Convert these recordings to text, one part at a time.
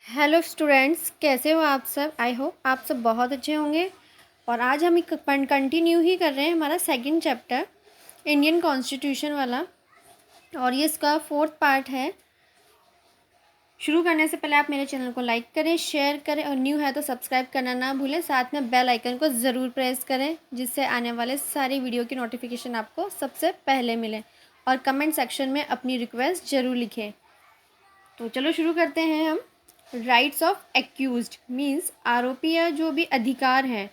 Hello students, कैसे हो आप सब। आई होप आप सब बहुत अच्छे होंगे। और आज हम एक कंटिन्यू ही कर रहे हैं हमारा सेकंड चैप्टर इंडियन कॉन्स्टिट्यूशन वाला, और ये इसका फोर्थ पार्ट है। शुरू करने से पहले आप मेरे चैनल को लाइक करें, शेयर करें, और न्यू है तो सब्सक्राइब करना ना भूलें। साथ में बेल आइकन को ज़रूर प्रेस करें, जिससे आने वाले सारी वीडियो की नोटिफिकेशन आपको सबसे पहले मिले। और कमेंट सेक्शन में अपनी रिक्वेस्ट ज़रूर लिखें। तो चलो शुरू करते हैं हम। राइट्स ऑफ एक्यूज्ड मीन्स आरोपी या जो भी अधिकार हैं,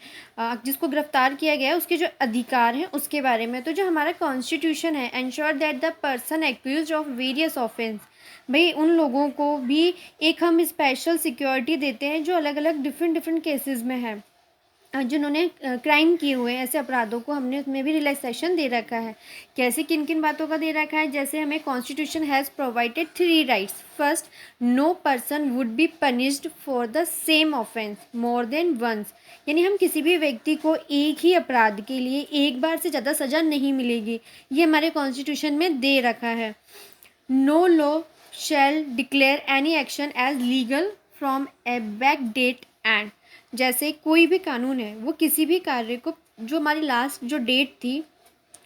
जिसको गिरफ्तार किया गया है उसके जो अधिकार हैं उसके बारे में। तो जो हमारा कॉन्स्टिट्यूशन है, ensure that the person accused of various offence, भाई उन लोगों को भी एक हम स्पेशल सिक्योरिटी देते हैं जो अलग अलग डिफरेंट केसेस में है। जिन्होंने क्राइम किए हुए हैं, ऐसे अपराधों को हमने उसमें भी रिलैक्सेशन दे रखा है। कैसे किन किन बातों का दे रखा है, जैसे हमें constitution has provided 3 rights. First, no person would be punished for the same offence more than once, यानी हम किसी भी व्यक्ति को एक ही अपराध के लिए एक बार से ज़्यादा सज़ा नहीं मिलेगी, ये हमारे कॉन्स्टिट्यूशन में दे रखा है। No law shall declare any action as legal from a back date and, जैसे कोई भी कानून है वो किसी भी कार्य को जो हमारी लास्ट जो डेट थी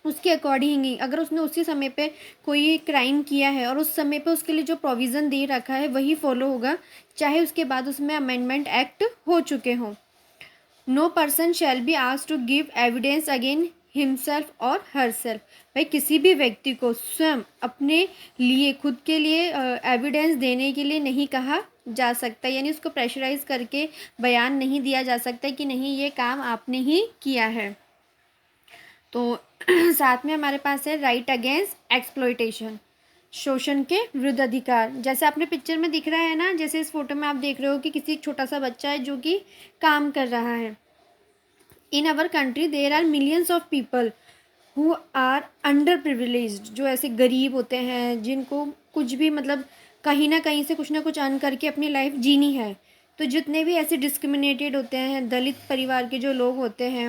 उसके अकॉर्डिंग ही, अगर उसने उसी समय पे कोई क्राइम किया है और उस समय पे उसके लिए जो प्रोविज़न दे रखा है वही फॉलो होगा, चाहे उसके बाद उसमें अमेंडमेंट एक्ट हो चुके हों। No person shall be asked to give evidence again himself और हरसेल्फ, भाई किसी भी व्यक्ति को स्वयं अपने लिए खुद के लिए एविडेंस देने के लिए नहीं कहा जा सकता, यानी उसको प्रेशराइज करके बयान नहीं दिया जा सकता कि नहीं ये काम आपने ही किया है। तो साथ में हमारे पास है राइट अगेंस्ट एक्सप्लॉयटेशन, शोषण के विरुद्ध अधिकार। जैसे आपने पिक्चर में दिख रहा है ना, जैसे इस फोटो में आप देख रहे हो कि किसी छोटा सा बच्चा है जो कि काम कर रहा है। In our country there are millions of people who are under privileged, जो ऐसे गरीब होते हैं जिनको कुछ भी मतलब कहीं ना कुछ अर्न करके अपनी लाइफ जीनी है। तो जितने भी ऐसे डिस्क्रिमिनेटेड होते हैं, दलित परिवार के जो लोग होते हैं,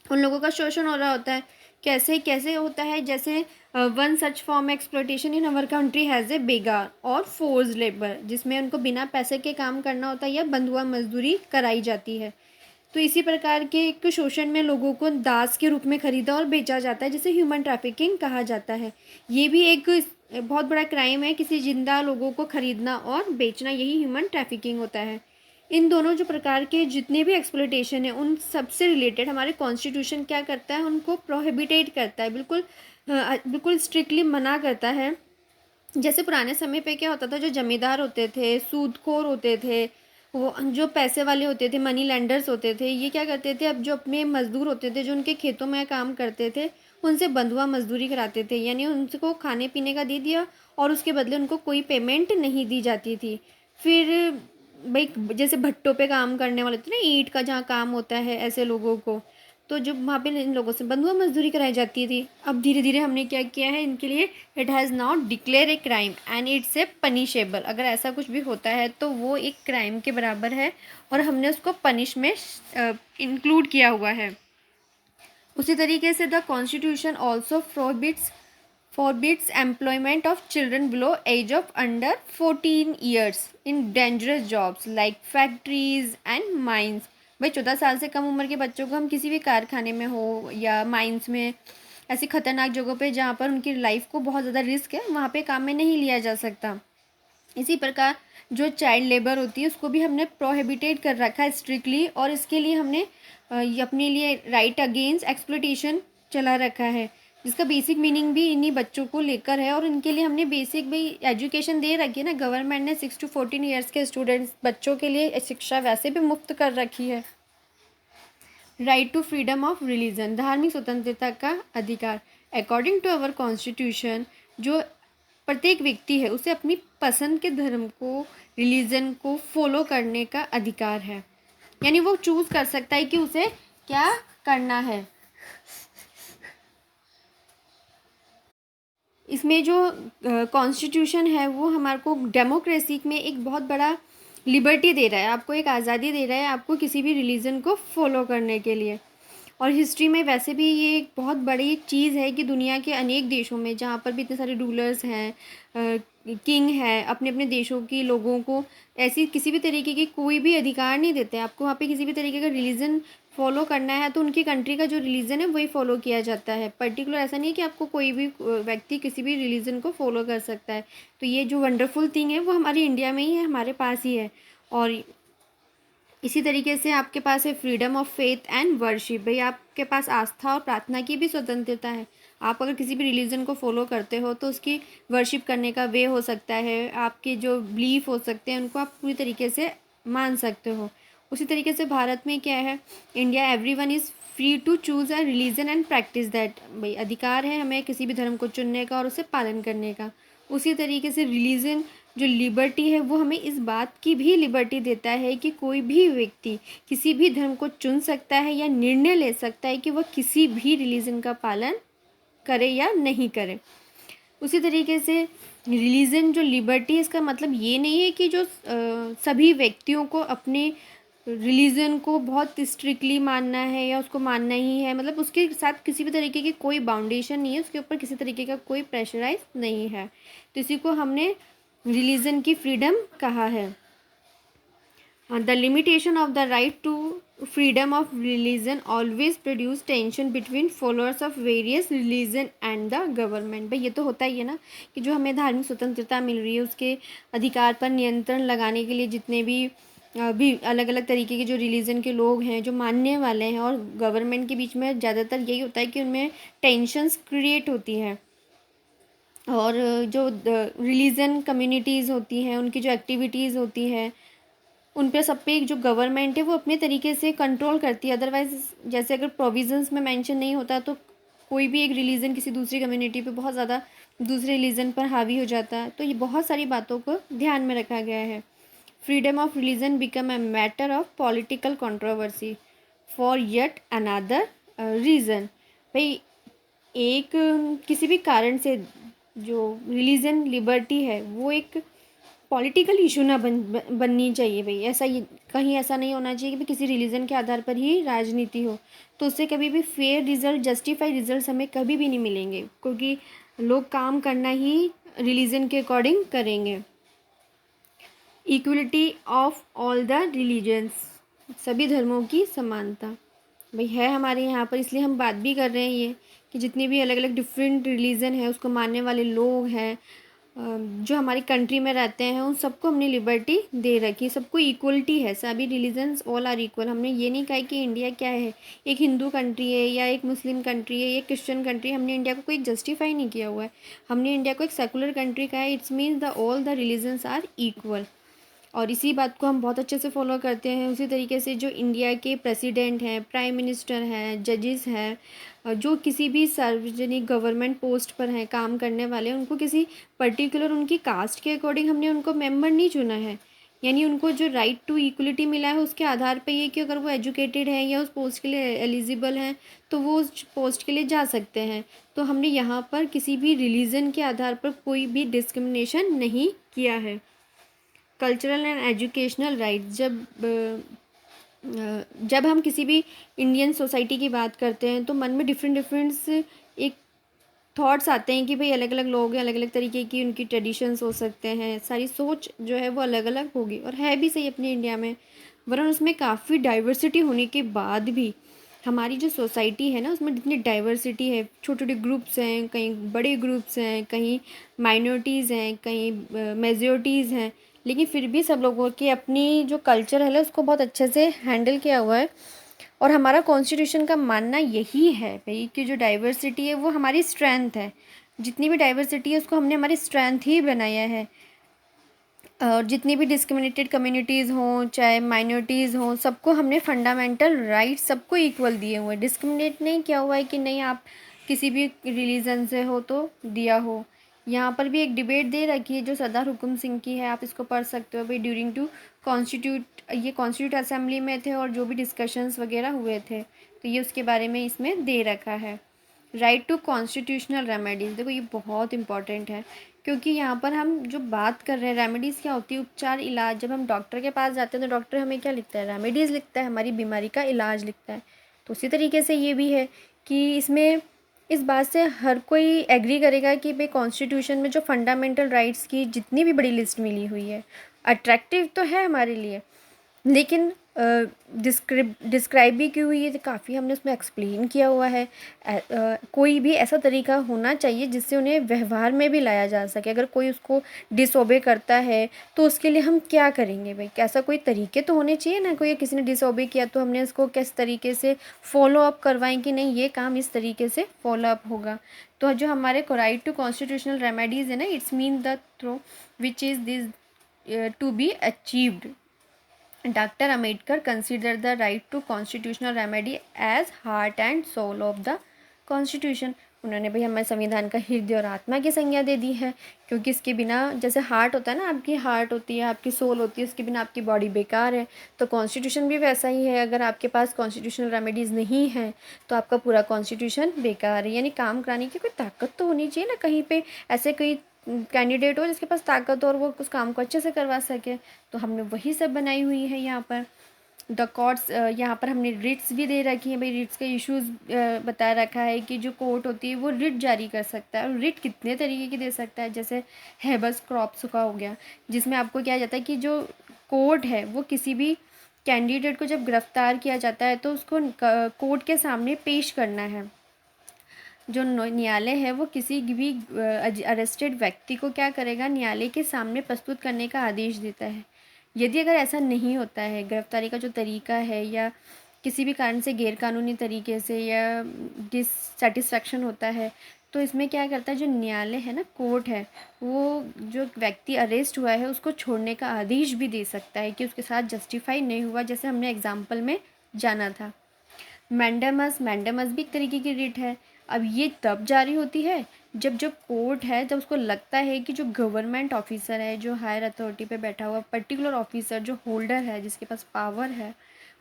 उन लोगों का शोषण हो रहा होता है। कैसे कैसे होता है, जैसे one such form exploitation in our country has a बेगार और फोर्स लेबर, जिसमें उनको बिना पैसे के काम करना होता है या बंधुआ मजदूरी कराई जाती है। तो इसी प्रकार के एक शोषण में लोगों को दास के रूप में खरीदा और बेचा जाता है, जिसे ह्यूमन ट्रैफिकिंग कहा जाता है। ये भी एक बहुत बड़ा क्राइम है, किसी जिंदा लोगों को खरीदना और बेचना, यही ह्यूमन ट्रैफिकिंग होता है। इन दोनों जो प्रकार के जितने भी एक्सप्लॉयटेशन है उन सबसे रिलेटेड हमारे कॉन्स्टिट्यूशन क्या करता है, उनको प्रोहिबिटेट करता है, बिल्कुल स्ट्रिक्टली मना करता है। जैसे पुराने समय पे क्या होता था, जो जमींदार होते थे, सूदखोर होते थे, वो जो पैसे वाले होते थे, मनी लेंडर्स होते थे, ये क्या करते थे, अब जो अपने मजदूर होते थे जो उनके खेतों में काम करते थे उनसे बंधुआ मजदूरी कराते थे, यानी उनको खाने पीने का दे दिया और उसके बदले उनको कोई पेमेंट नहीं दी जाती थी। फिर भाई जैसे भट्टों पे काम करने वाले थे ना, ईंट का जहाँ काम होता है, ऐसे लोगों को तो जब वहाँ पे इन लोगों से बंधुआ मजदूरी कराई जाती थी। अब धीरे धीरे हमने क्या किया है इनके लिए, it has now declare a crime and it's a punishable. अगर ऐसा कुछ भी होता है तो वो एक क्राइम के बराबर है और हमने उसको पनिश में इंक्लूड किया हुआ है। उसी तरीके से the constitution also forbids employment of children below age of under 14 years in dangerous jobs like factories and mines। भाई 14 साल से कम उम्र के बच्चों को हम किसी भी कारखाने में हो या माइंस में, ऐसी खतरनाक जगहों पे जहाँ पर उनकी लाइफ को बहुत ज़्यादा रिस्क है, वहाँ पे काम में नहीं लिया जा सकता। इसी प्रकार जो चाइल्ड लेबर होती है उसको भी हमने प्रोहिबिटेड कर रखा है स्ट्रिक्टली, और इसके लिए हमने अपने लिए राइट अगेंस्ट एक्सप्लॉयटेशन चला रखा है, जिसका बेसिक मीनिंग भी इन्हीं बच्चों को लेकर है। और इनके लिए हमने बेसिक भाई एजुकेशन दे रखी है ना, गवर्नमेंट ने 6 to 14 ईयर्स के स्टूडेंट्स बच्चों के लिए शिक्षा वैसे भी मुफ्त कर रखी है। Right to freedom of religion, धार्मिक स्वतंत्रता का अधिकार। अकॉर्डिंग टू अवर कॉन्स्टिट्यूशन, जो प्रत्येक व्यक्ति है उसे अपनी पसंद के धर्म को, रिलीजन को फॉलो करने का अधिकार है, यानी वो चूज कर सकता है कि उसे क्या करना है। इसमें जो कॉन्स्टिट्यूशन है वो हमारे को डेमोक्रेसी में एक बहुत बड़ा लिबर्टी दे रहा है, आपको एक आज़ादी दे रहा है आपको किसी भी रिलीजन को फॉलो करने के लिए। और हिस्ट्री में वैसे भी ये एक बहुत बड़ी चीज़ है कि दुनिया के अनेक देशों में जहाँ पर भी इतने सारे रूलर्स हैं, किंग है, अपने अपने देशों के लोगों को ऐसी किसी भी तरीके की कोई भी अधिकार नहीं देते। आपको वहाँ पे किसी भी तरीके का रिलीजन फॉलो करना है तो उनकी कंट्री का जो रिलीजन है वही फॉलो किया जाता है। पर्टिकुलर ऐसा नहीं है कि आपको कोई भी व्यक्ति किसी भी रिलीजन को फॉलो कर सकता है। तो ये जो वंडरफुल थिंग है वो हमारी इंडिया में ही है, हमारे पास ही है। और इसी तरीके से आपके पास है freedom of faith and worship. भाई आपके पास आस्था और प्रार्थना की भी स्वतंत्रता है। आप अगर किसी भी रिलीजन को फॉलो करते हो तो उसकी वर्शिप करने का वे हो सकता है, आपके जो बिलीफ हो सकते हैं उनको आप पूरी तरीके से मान सकते हो। उसी तरीके से भारत में क्या है, India everyone is free to choose a religion and practise that. भाई अधिकार है हमें किसी भी धर्म को चुनने का और उसे पालन करने का। उसी तरीके से रिलीजन जो लिबर्टी है वो हमें इस बात की भी लिबर्टी देता है कि कोई भी व्यक्ति किसी भी धर्म को चुन सकता है या निर्णय ले सकता है कि वह किसी भी रिलीजन का पालन करे या नहीं करे। उसी तरीके से रिलीजन जो लिबर्टी, इसका मतलब ये नहीं है कि जो सभी व्यक्तियों को अपने रिलीजन को बहुत स्ट्रिक्टली मानना है या उसको मानना ही है, मतलब उसके साथ किसी भी तरीके की कोई बाउंडेशन नहीं है, उसके ऊपर किसी तरीके का कोई प्रेशराइज नहीं है। तो इसी को हमने रिलीजन की फ्रीडम कहा है। The limitation of the right to freedom of religion always produce tension between followers of various religion and the government. भाई ये तो होता ही है ना कि जो हमें धार्मिक स्वतंत्रता मिल रही है उसके अधिकार पर नियंत्रण लगाने के लिए जितने भी अलग अलग तरीके के जो रिलीजन के लोग हैं जो मानने वाले हैं और गवर्नमेंट के बीच में ज़्यादातर यही होता है कि उनमें टेंशन्स क्रिएट होती हैं। और जो रिलीजन कम्युनिटीज़ होती हैं उनकी जो एक्टिविटीज़ होती हैं उन पे सब पे जो गवर्नमेंट है वो अपने तरीके से कंट्रोल करती है। अदरवाइज जैसे अगर प्रोविजंस में मेंशन नहीं होता तो कोई भी एक रिलीजन किसी दूसरी कम्युनिटी पे बहुत ज़्यादा दूसरे रिलीजन पर हावी हो जाता है। तो ये बहुत सारी बातों को ध्यान में रखा गया है। Freedom of religion become a matter of political controversy for yet another reason. भाई एक किसी भी कारण से जो रिलीजन लिबर्टी है वो एक पॉलिटिकल इशू ना बननी चाहिए। भाई ऐसा ये कहीं ऐसा नहीं होना चाहिए कि भाई किसी रिलीजन के आधार पर ही राजनीति हो, तो उससे कभी भी फेयर रिजल्ट, जस्टिफाइड रिजल्ट हमें कभी भी नहीं मिलेंगे, क्योंकि लोग काम करना ही रिलीजन के अकॉर्डिंग करेंगे। Equality of all the religions, सभी धर्मों की समानता भाई है हमारे यहाँ पर, इसलिए हम बात भी कर रहे हैं ये कि जितनी भी अलग अलग डिफरेंट रिलीजन है उसको मानने वाले लोग हैं जो हमारी कंट्री में रहते हैं उन सबको हमने लिबर्टी दे रखी, सबको इक्वलिटी है, सभी रिलीजन्स ऑल आर इक्वल। हमने ये नहीं कहा कि इंडिया क्या है, एक हिंदू कंट्री है या एक मुस्लिम कंट्री है या क्रिश्चियन कंट्री, हमने इंडिया को कोई जस्टिफाई नहीं किया हुआ है। हमने इंडिया को एक सेकुलर कंट्री कहा है। It's means the all the religions are equal, और इसी बात को हम बहुत अच्छे से फॉलो करते हैं। उसी तरीके से जो इंडिया के प्रेसिडेंट हैं, प्राइम मिनिस्टर हैं, जजेस हैं, जो किसी भी सार्वजनिक गवर्नमेंट पोस्ट पर हैं काम करने वाले, उनको किसी पर्टिकुलर उनकी कास्ट के अकॉर्डिंग हमने उनको मेंबर नहीं चुना है। यानी उनको जो राइट टू इक्वलिटी मिला है उसके आधार पर ये कि अगर वो एजुकेटेड हैं या उस पोस्ट के लिए एलिजिबल हैं तो वो उस पोस्ट के लिए जा सकते हैं। तो हमने यहाँ पर किसी भी रिलीजन के आधार पर कोई भी डिस्क्रिमिनेशन नहीं किया है। कल्चरल एंड एजुकेशनल राइट, जब हम किसी भी इंडियन सोसाइटी की बात करते हैं तो मन में डिफरेंट एक थॉट्स आते हैं कि भाई अलग अलग लोग हैं, अलग अलग तरीके की उनकी ट्रेडिशंस हो सकते हैं, सारी सोच जो है वो अलग अलग होगी, और है भी सही अपनी इंडिया में। वरन उसमें काफ़ी डाइवर्सिटी होने के बाद भी हमारी जो सोसाइटी है ना उसमें जितनी डाइवर्सिटी है, छोटे छोटे ग्रुप्स हैं, कहीं बड़े ग्रुप्स हैं, कहीं माइनॉरिटीज़ हैं, कहीं मेजॉरिटीज़ हैं, लेकिन फिर भी सब लोगों की अपनी जो कल्चर है उसको बहुत अच्छे से हैंडल किया हुआ है। और हमारा कॉन्स्टिट्यूशन का मानना यही है भाई कि जो डाइवर्सिटी है वो हमारी स्ट्रेंथ है, जितनी भी डाइवर्सिटी है उसको हमने हमारी स्ट्रेंथ ही बनाया है। और जितनी भी डिस्क्रिमिनेटेड कम्युनिटीज़ हों चाहे माइनॉरिटीज़ हों, सबको हमने फंडामेंटल राइट्स सबको इक्वल दिए हुए हैं। डिस्क्रिमिनेट नहीं किया हुआ है कि नहीं आप किसी भी रिलीजन से हो तो दिया हो। यहाँ पर भी एक डिबेट दे रखी है जो सरदार हुकुम सिंह की है, आप इसको पढ़ सकते हो भाई। ड्यूरिंग टू ये कॉन्स्टिट्यूट असेंबली में थे और जो भी डिस्कशंस वगैरह हुए थे तो ये उसके बारे में इसमें दे रखा है। राइट टू कॉन्स्टिट्यूशनल रेमेडीज़, देखो ये बहुत इंपॉर्टेंट है क्योंकि यहाँ पर हम जो बात कर रहे हैं रेमेडीज़ क्या होती है, उपचार, इलाज। जब हम डॉक्टर के पास जाते हैं तो डॉक्टर हमें क्या लिखता है, रेमेडीज़ लिखता है, हमारी बीमारी का इलाज लिखता है। तो उसी तरीके से ये भी है कि इसमें इस बात से हर कोई एग्री करेगा कि भाई कॉन्स्टिट्यूशन में जो फंडामेंटल राइट्स की जितनी भी बड़ी लिस्ट मिली हुई है, अट्रैक्टिव तो है हमारे लिए, लेकिन डिस्क्राइब भी की हुई है, तो काफ़ी हमने उसमें एक्सप्लेन किया हुआ है। कोई भी ऐसा तरीका होना चाहिए जिससे उन्हें व्यवहार में भी लाया जा सके। अगर कोई उसको डिसओबे करता है तो उसके लिए हम क्या करेंगे भाई, ऐसा कोई तरीके तो होने चाहिए ना। कोई किसी ने डिसओबे किया तो हमने उसको किस तरीके से फॉलो अप करवाएं कि नहीं ये काम इस तरीके से फॉलो अप होगा। तो जो हमारे राइट टू कॉन्स्टिट्यूशनल रेमेडीज़ है ना, it's mean the through which is this to be achieved. Dr. Ambedkar considered the right to constitutional remedy as heart and soul of the constitution। उन्होंने भाई हमारे संविधान का हृदय और आत्मा की संज्ञा दे दी है, क्योंकि इसके बिना, जैसे हार्ट होता है ना, आपकी हार्ट होती है, आपकी सोल होती है, उसके बिना आपकी बॉडी बेकार है। तो कॉन्स्टिट्यूशन भी वैसा ही है। अगर आपके पास कॉन्स्टिट्यूशनल रेमेडीज़ नहीं है तो आपका पूरा कॉन्स्टिट्यूशन बेकार है। यानी काम कराने की कोई ताकत तो होनी चाहिए ना कहीं पे, ऐसे कोई कैंडिडेट हो जिसके पास ताकत हो और वो उस काम को अच्छे से करवा सके। तो हमने वही सब बनाई हुई है यहाँ पर। द कोर्ट्स, यहाँ पर हमने रिट्स भी दे रखी है भाई। रिट्स के इश्यूज़ बता रखा है कि जो कोर्ट होती है वो रिट जारी कर सकता है। और रिट कितने तरीके की दे सकता है, जैसे हेबस क्रॉप्स का हो गया, जिसमें आपको क्या जाता है कि जो कोर्ट है वो किसी भी कैंडिडेट को जब गिरफ्तार किया जाता है तो उसको कोर्ट के सामने पेश करना है। जो न्यायालय है वो किसी भी अरेस्टेड व्यक्ति को क्या करेगा, न्यायालय के सामने प्रस्तुत करने का आदेश देता है। यदि अगर ऐसा नहीं होता है, गिरफ्तारी का जो तरीका है या किसी भी कारण से गैरकानूनी तरीके से या डिससेटिस्फैक्शन होता है, तो इसमें क्या करता है, जो न्यायालय है ना, कोर्ट है, वो जो व्यक्ति अरेस्ट हुआ है उसको छोड़ने का आदेश भी दे सकता है कि उसके साथ जस्टिफाई नहीं हुआ, जैसे हमने एग्जाम्पल में जाना था। मैंडेमस भी एक तरीके की रिट है। अब ये तब जारी होती है जब जो कोर्ट है, जब उसको लगता है कि जो गवर्नमेंट ऑफिसर है, जो हायर अथॉरिटी पे बैठा हुआ पर्टिकुलर ऑफिसर, जो होल्डर है, जिसके पास पावर है,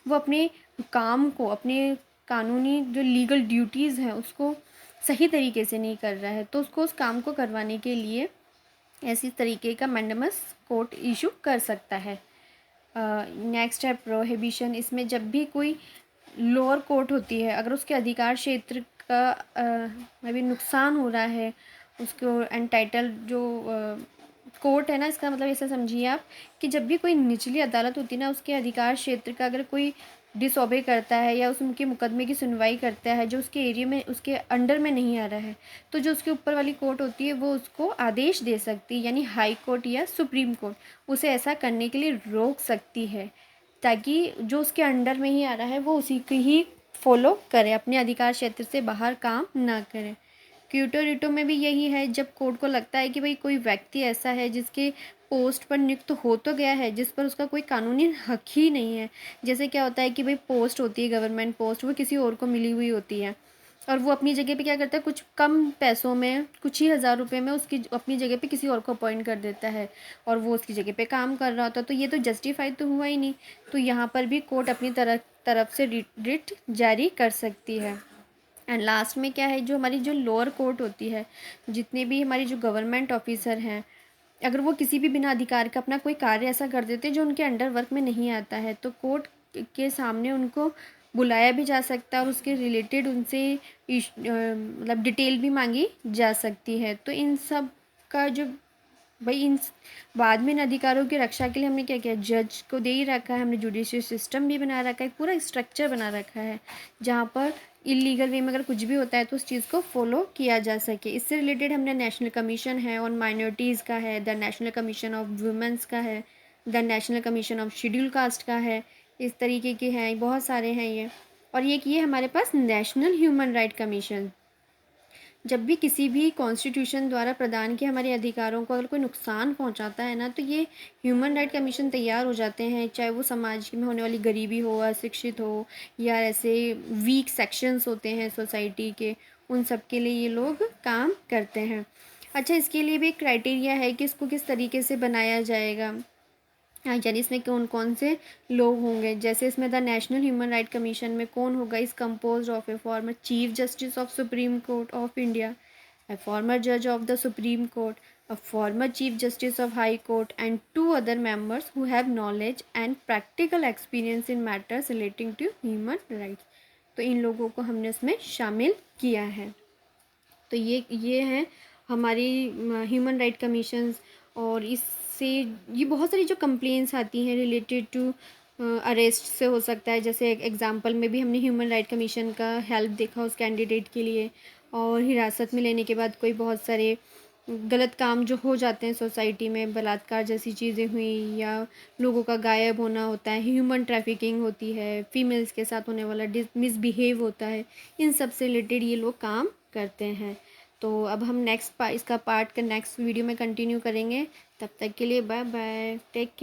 वो अपने काम को, अपने कानूनी जो लीगल ड्यूटीज़ हैं उसको सही तरीके से नहीं कर रहा है, तो उसको उस काम को करवाने के लिए ऐसी तरीके का मैंडेमस कोर्ट इशू कर सकता है। नेक्स्ट है प्रोहिबिशन। इसमें जब भी कोई लोअर कोर्ट होती है, अगर उसके अधिकार क्षेत्र का में भी नुकसान हो रहा है, उसको एंटाइटल जो कोर्ट है ना, इसका मतलब ऐसा समझिए आप कि जब भी कोई निचली अदालत होती है ना, उसके अधिकार क्षेत्र का अगर कोई डिसओबे करता है या उसके मुकदमे की सुनवाई करता है जो उसके एरिया में, उसके अंडर में नहीं आ रहा है, तो जो उसके ऊपर वाली कोर्ट होती है वो उसको आदेश दे सकती है, यानी हाई कोर्ट या सुप्रीम कोर्ट उसे ऐसा करने के लिए रोक सकती है, ताकि जो उसके अंडर में ही आ रहा है वो उसी की ही फॉलो करे, अपने अधिकार क्षेत्र से बाहर काम ना करे। क्यूटो रिटो में भी यही है। जब कोर्ट को लगता है कि भाई कोई व्यक्ति ऐसा है जिसके पोस्ट पर नियुक्त हो तो गया है, जिस पर उसका कोई कानूनी हक ही नहीं है। जैसे क्या होता है कि भाई पोस्ट होती है, गवर्नमेंट पोस्ट, वो किसी और को मिली हुई होती है और वो अपनी जगह पे क्या करता है, कुछ कम पैसों में, कुछ ही हज़ार रुपए में उसकी अपनी जगह पे किसी और को अपॉइंट कर देता है और वो उसकी जगह पे काम कर रहा होता है, तो ये तो जस्टिफाइड तो हुआ ही नहीं। तो यहाँ पर भी कोर्ट अपनी तरफ से रिट जारी कर सकती है। एंड लास्ट में क्या है, जो हमारी जो लोअर कोर्ट होती है, जितने भी हमारी जो गवर्नमेंट ऑफिसर हैं, अगर वो किसी भी बिना अधिकार का अपना कोई कार्य ऐसा कर देते हैं जो उनके अंडर वर्क में नहीं आता है, तो कोर्ट के सामने उनको बुलाया भी जा सकता है और उसके रिलेटेड उनसे मतलब डिटेल भी मांगी जा सकती है। तो इन सब का जो भाई इन बाद में इन अधिकारों की रक्षा के लिए हमने क्या किया, जज को दे ही रखा है, हमने जुडिशियल सिस्टम भी बना रखा है, पूरा स्ट्रक्चर बना रखा है जहाँ पर इलीगल वे में अगर कुछ भी होता है तो उस चीज़ को फॉलो किया जा सके। इससे रिलेटेड हमने नेशनल कमीशन है ऑन माइनॉरिटीज़ का है, the national commission of women's का है, the national commission of schedule caste का है, इस तरीके के हैं, बहुत सारे हैं ये। और ये हमारे पास नेशनल ह्यूमन राइट कमीशन, जब भी किसी भी कॉन्स्टिट्यूशन द्वारा प्रदान किए हमारे अधिकारों को अगर कोई नुकसान पहुंचाता है ना, तो ये ह्यूमन राइट कमीशन तैयार हो जाते हैं, चाहे वो समाज में होने वाली गरीबी हो, अशिक्षित हो, या ऐसे वीक सेक्शंस होते हैं सोसाइटी के, उन सब के लिए ये लोग काम करते हैं। अच्छा, इसके लिए भी एक क्राइटेरिया है कि इसको किस तरीके से बनाया जाएगा, हाँ, यानी इसमें कौन कौन से लोग होंगे। जैसे इसमें the national human right commission में कौन होगा, इस compose of A former chief justice of supreme court of India, a former judge of the Supreme Court, a former Chief Justice of High Court, and 2 other members who have knowledge and practical experience in matters relating to human rights. तो इन लोगों को हमने उसमें शामिल किया है। तो ये हैं हमारी ह्यूमन राइट कमीशंस। और इससे ये बहुत सारी जो कंप्लेंट्स आती हैं रिलेटेड टू अरेस्ट से हो सकता है। जैसे एक एग्जांपल में भी हमने ह्यूमन राइट कमीशन का हेल्प देखा उस कैंडिडेट के लिए। और हिरासत में लेने के बाद कोई बहुत सारे गलत काम जो हो जाते हैं सोसाइटी में, बलात्कार जैसी चीज़ें हुई या लोगों का गायब होना होता है, ह्यूमन ट्रैफिकिंग होती है, फीमेल्स के साथ होने वाला मिसबिहेव होता है, इन सब से रिलेटेड ये लोग काम करते हैं। तो अब हम इसका पार्ट का नेक्स्ट वीडियो में कंटिन्यू करेंगे। तब तक के लिए बाय बाय, टेक केयर।